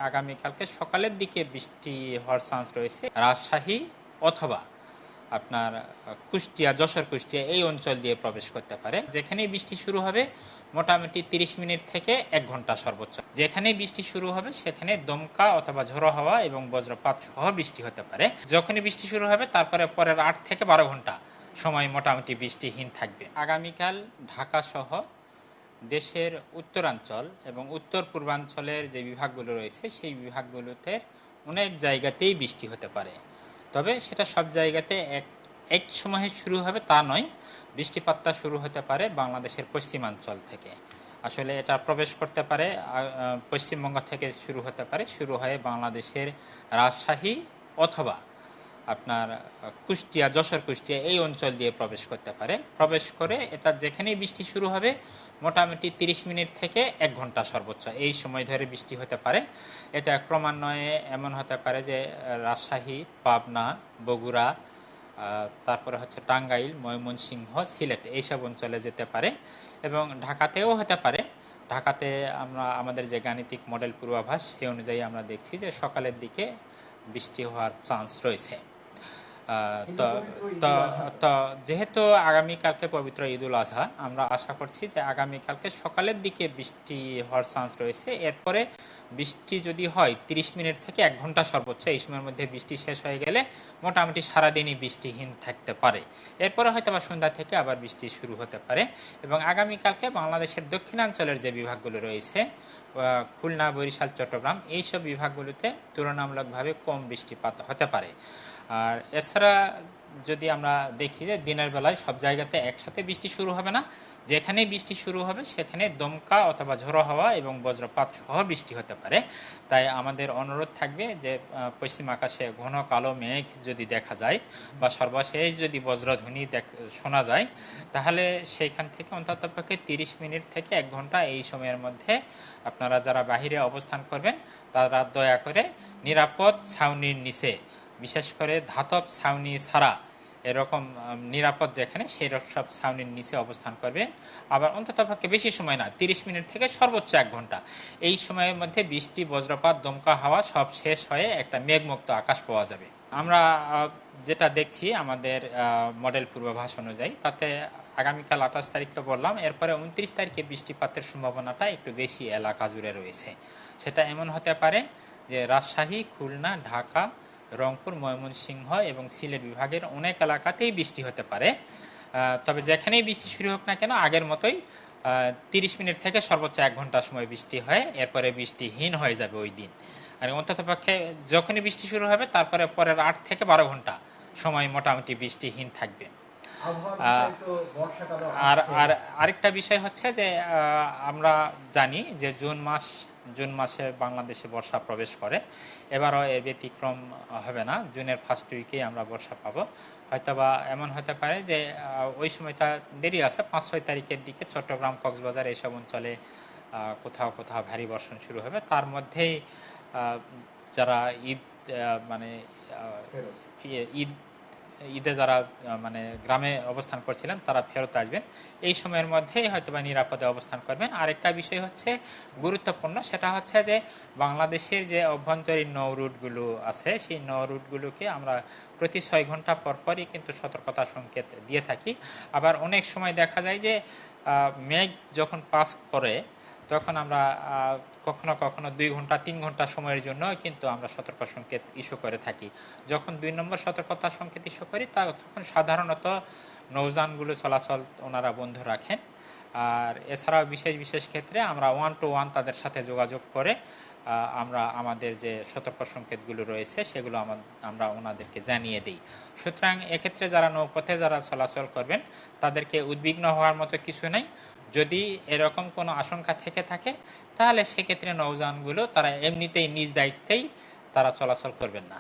আগামীকালকে সকালের দিকে বৃষ্টি হওয়ার চান্স রয়েছে। রাজশাহী অথবা আপনার কুষ্টিয়া, যশোর কুষ্টিয়া এই অঞ্চল দিয়ে প্রবেশ করতে পারে। যেখানেই বৃষ্টি শুরু হবে মোটামুটি 30 মিনিট থেকে 1 ঘন্টা সর্বোচ্চ। যেখানেই বৃষ্টি শুরু হবে সেখানে দমকা অথবা ঝোড়ো হাওয়া এবং বজ্রপাত সহ বৃষ্টি হতে পারে। যখনই বৃষ্টি শুরু হবে তারপরে পরের 8 থেকে 12 ঘন্টা সময় মোটামুটি বৃষ্টিহীন থাকবে। আগামীকাল ঢাকা সহ দেশের উত্তরাঞ্চল এবং উত্তর পূর্বাঞ্চলের যে বিভাগগুলো রয়েছে সেই বিভাগগুলোতে অনেক জায়গাতেই বৃষ্টি হতে পারে। তবে সেটা সব জায়গাতে এক সময়ে শুরু হবে তা নয়। বৃষ্টিপাতটা শুরু হতে পারে বাংলাদেশের পশ্চিমাঞ্চল থেকে। আসলে এটা প্রবেশ করতে পারে পশ্চিমবঙ্গ থেকে শুরু হতে পারে, শুরু হয়ে বাংলাদেশের রাজশাহী অথবা আপনার কুষ্টিয়া, যশোর কুষ্টিয়া এই অঞ্চল দিয়ে প্রবেশ করতে পারে। প্রবেশ করে এটা যেখানেই বৃষ্টি শুরু হবে মোটামুটি 30 মিনিট থেকে 1 ঘন্টা সর্বোচ্চ এই সময় ধরে বৃষ্টি হতে পারে। এটা ক্রমান্বয়ে এমন হতে পারে যে রাজশাহী, পাবনা, বগুড়া, তারপরে হচ্ছে টাঙ্গাইল, ময়মনসিংহ, সিলেট এইসব অঞ্চলে যেতে পারে এবং ঢাকাতেও হতে পারে। ঢাকাতে আমরা আমাদের যে গাণিতিক মডেল পূর্বাভাস সেই অনুযায়ী আমরা দেখছি যে সকালের দিকে বৃষ্টি হওয়ার চান্স রয়েছে। তো তো তো যেহেতু আগামীকালকে পবিত্র ঈদুল আজহা, আমরা আশা করছি যে আগামীকালকে সকালের দিকে বৃষ্টি হওয়ার চান্স রয়েছে। এরপরে বৃষ্টি যদি হয় 30 মিনিট থেকে 1 ঘন্টা সর্বোচ্চ, এই সময়ের মধ্যে বৃষ্টি শেষ হয়ে গেলে মোটামুটি সারাদিনই বৃষ্টিহীন থাকতে পারে। এরপরে হয়তো বা সন্ধ্যা থেকে আবার বৃষ্টি শুরু হতে পারে এবং আগামীকালকে বাংলাদেশের দক্ষিণাঞ্চলের যে বিভাগগুলো রয়েছে খুলনা, বরিশাল, চট্টগ্রাম এইসব বিভাগগুলোতে তুলনামূলকভাবে কম বৃষ্টিপাত হতে পারে। আর এছাড়া যদি আমরা দেখি যে দিনের বেলায় সব জায়গাতে একসাথে বৃষ্টি শুরু হবে না। যেখানেই বৃষ্টি শুরু হবে সেখানে দমকা অথবা ঝোড়ো হাওয়া এবং বজ্রপাত সহ বৃষ্টি হতে পারে। তাই আমাদের অনুরোধ থাকবে যে পশ্চিম আকাশে ঘন কালো মেঘ যদি দেখা যায় বা সর্বশেষ যদি বজ্রধ্বনি শোনা যায় তাহলে সেইখান থেকে অন্ততপক্ষে 30 মিনিট থেকে 1 ঘন্টা এই সময়ের মধ্যে আপনারা যারা বাহিরে অবস্থান করবেন তারা দয়া করে নিরাপদ ছাউনির নিচে, বিশেষ করে ধাতব ছাউনি ছাড়া এরকম নিরাপদ যেখানে সেই সব ছাউনির নিচে অবস্থান করবেন। আবার অন্ততপক্ষে বেশি সময় না, 30 মিনিট থেকে সর্বোচ্চ 1 ঘন্টা এই সময়ের মধ্যে বৃষ্টি, বজ্রপাত, দমকা হাওয়া সব শেষ হয়ে একটা মেঘমুক্ত আকাশ পাওয়া যাবে। আমরা যেটা দেখছি আমাদের মডেল পূর্বাভাস অনুযায়ী তাতে আগামীকাল 28 তারিখ তো বললাম, এরপরে 29 তারিখে বৃষ্টিপাতের সম্ভাবনাটা একটু বেশি এলাকা জুড়ে রয়েছে। সেটা এমন হতে পারে যে রাজশাহী, খুলনা, ঢাকা, রংপুর, ময়মনসিংহ এবং সিলেট বিভাগের অনেক এলাকাতেই বৃষ্টি হতে পারে। তবে যেখানেই বৃষ্টি শুরু হোক না কেন আগের মতোই 30 মিনিট থেকে সর্বোচ্চ 1 ঘন্টা সময় বৃষ্টি হয়, এরপরে বৃষ্টিহীন হয়ে যাবে ওই দিন। আর অন্তত পক্ষে যখনই বৃষ্টি শুরু হবে তারপরে পরের 8 থেকে 12 ঘন্টা সময় মোটামুটি বৃষ্টিহীন থাকবে। আর আর আরেকটা বিষয় হচ্ছে যে আমরা জানি যে জুন মাসে বাংলাদেশে বর্ষা প্রবেশ করে। এবারও এর ব্যতিক্রম হবে না, জুনের ফার্স্ট উইকেই আমরা বর্ষা পাবো। হয়তোবা এমন হতে পারে যে ওই সময়টা দেরি আছে, 5-6 তারিখের দিকে চট্টগ্রাম, কক্সবাজার এইসব অঞ্চলে কোথাও কোথাও ভারী বর্ষণ শুরু হবে। তার মধ্যেই যারা মানে ঈদ ঈদে যারা মানে গ্রামে অবস্থান করছিলেন তারা ফেরত আসবেন। এই সময়ের মধ্যেই হয়তো বা নিরাপদে অবস্থান করবেন। আরেকটা বিষয় হচ্ছে গুরুত্বপূর্ণ, সেটা হচ্ছে যে বাংলাদেশের যে অভ্যন্তরীণ নৌ রুটগুলো আছে সেই নৌ রুটগুলোকে আমরা প্রতি 6 ঘন্টা পরপরই কিন্তু সতর্কতা সংকেত দিয়ে থাকি। আবার অনেক সময় দেখা যায় যে মেঘ যখন পাস করে তখন আমরা কখনো কখনো 2 ঘন্টা 3 ঘন্টা সময়ের জন্য কিন্তু আমরা সতর্ক সংকেত ইস্যু করে থাকি। যখন 2 নম্বর সতর্কতা সংকেত ইস্যু করি তখন সাধারণত নৌযানগুলো চলাচল ওনারা বন্ধ রাখেন। আর এছাড়াও বিশেষ বিশেষ ক্ষেত্রে আমরা 1 to 1 তাদের সাথে যোগাযোগ করে আমরা আমাদের যে সতর্ক সংকেতগুলো রয়েছে সেগুলো আমরা ওনাদেরকে জানিয়ে দিই। সুতরাং এক্ষেত্রে যারা নৌপথে যারা চলাচল করবেন তাদেরকে উদ্বিগ্ন হওয়ার মতো কিছু নেই। যদি এরকম কোনো আশঙ্কা থেকে থাকে তাহলে সেক্ষেত্রে নৌযানগুলো তারা এমনিতেই নিজ দায়িত্বেই তারা চলাচল করবেন না।